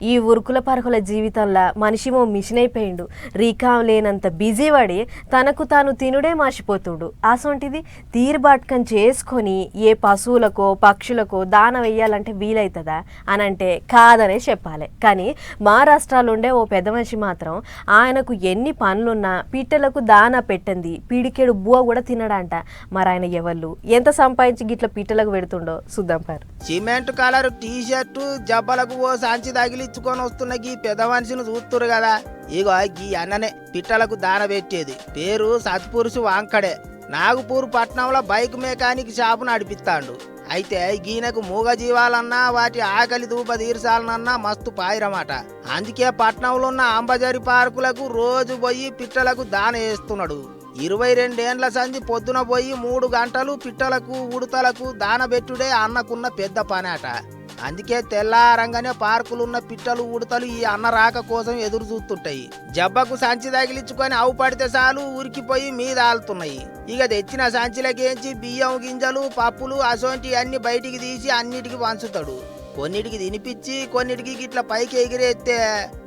ఈ ఉరుకుల పరుగుల జీవితంలో మనిషిమో మిషన్ అయిపోయిండు. రీకాం లేనంత బిజీ పడి తనకు తాను తినుడే మర్చిపోతుడు. అసొంటిది తీరుబాటుకం చేసుకొని ఏ పశువులకో పక్షులకో దాన వెయ్యాలంటే వీలవుతుందా అని అంటే కాదనే చెప్పాలి. కానీ మహారాష్ట్రలో ఉండే ఓ పెద్ద మనిషి మాత్రం ఆయనకు ఎన్ని పనులున్నా పిట్టలకు దాన పెట్టండి పీడికేడు బువ్వ కూడా తినడంట. మరి ఆయన ఎవళ్ళు ఎంత సంపాదించి గిట్ల పిట్టలకు పెడుతుండో చూద్దాం పారు. సిమెంట్ కలర్ టీ షర్టు జబ్బలకు ఓ సంచి తగిలించుకొని వస్తున్న గీ పెద్ద మనిషిని చూస్తురు కదా. ఇగో గీ అన్ననే పిట్టలకు దాన పెట్టేది. పేరు సత్పురుషు వాంకడే. నాగపూర్ పట్నంలో బైక్ మెకానిక్ షాపు నడిపిస్తాడు. అయితే గీనకు మూగ జీవాలన్నా వాటి ఆకలి దూప తీర్చాలనన్నా మస్తు పాయిరమాట. అందుకే పట్నంలో ఉన్న అంబజరి పార్కులకు రోజు పోయి పిట్టలకు దాన వేస్తున్నాడు. 22 ఏండ్ల సంది పొద్దున పోయి 3 గంటలు పిట్టలకు ఉడతలకు దానబెట్టుడే అన్నకున్న పెద్ద పనేట. అందుకే తెల్లారంగానే పార్కులున్న పిట్టలు ఉడతలు ఈ అన్న రాక కోసం ఎదురు చూస్తుంటాయి. జబ్బకు సంచి తగిలించుకొని ఆవు పడితే చాలు ఉరికిపోయి మీద ఆలుతున్నాయి. ఇక తెచ్చిన సంచిలకేంచి బియ్యం గింజలు పప్పులు అసోంటి అన్ని బయటికి తీసి అన్నిటికి పంచుతాడు. కొన్నిటికి తినిపించి కొన్నిటికి గిట్ల పైకి ఎగిరేస్తే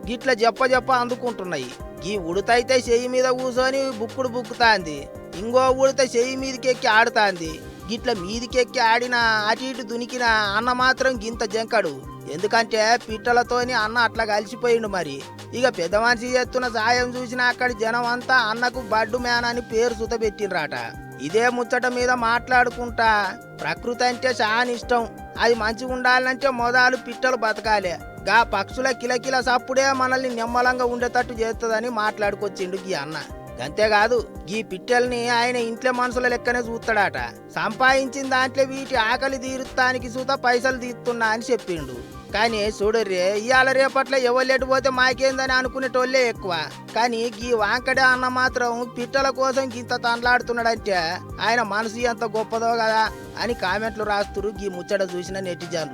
గిట్ల జప్ప అందుకుంటున్నాయి. ఈ ఉడతైతే చెయ్యి మీద కూర్చొని బుక్కుడు బుక్కుతాంది. ఇంకో ఉడత చెయ్యి మీదకెక్కి ఆడుతాంది. గిట్ల మీదికెక్కి ఆడిన అటు ఇటు దునికిన అన్న మాత్రం గింత జంకడు. ఎందుకంటే పిట్టలతోని అన్న అట్లా కలిసిపోయిండు. మరి ఇక పెద్ద మనిషి చేస్తున్న సాయం చూసిన అక్కడి జనం అంతా అన్నకు బడ్డు మ్యాన్ అని పేరు సుతపెట్టినరాట. ఇదే ముచ్చట మీద మాట్లాడుకుంటా ప్రకృతి అంటే చాలా ఇష్టం. అది మంచిగా ఉండాలంటే మొదలు పిట్టలు బతకాలే. గా పక్షుల కిలకిల సప్పుడే మనల్ని నిమ్మలంగా ఉండేటట్టు చేస్తుందని మాట్లాడుకొచ్చిండు గీ అన్న. అంతేకాదు ఈ పిట్టల్ని ఆయన ఇంట్లో మనుషుల లెక్కనే చూస్తాడట. సంపాదించిన దాంట్లో వీటి ఆకలి తీరుతానికి సూత పైసలు తీస్తున్నా అని చెప్పిండు. కానీ చూడర్రే ఇవాళ రేపట్ల ఎవరు పోతే మాకేందని అనుకునేటోళ్ళే ఎక్కువ. కానీ గీ వాంకడే అన్న మాత్రం పిట్టల కోసం గింత తండ్లాడుతున్నాడంటే ఆయన మనసు ఎంత గొప్పదో కదా అని కామెంట్లు రాస్తురు గీ ముచ్చట చూసిన నెటిజన్లు.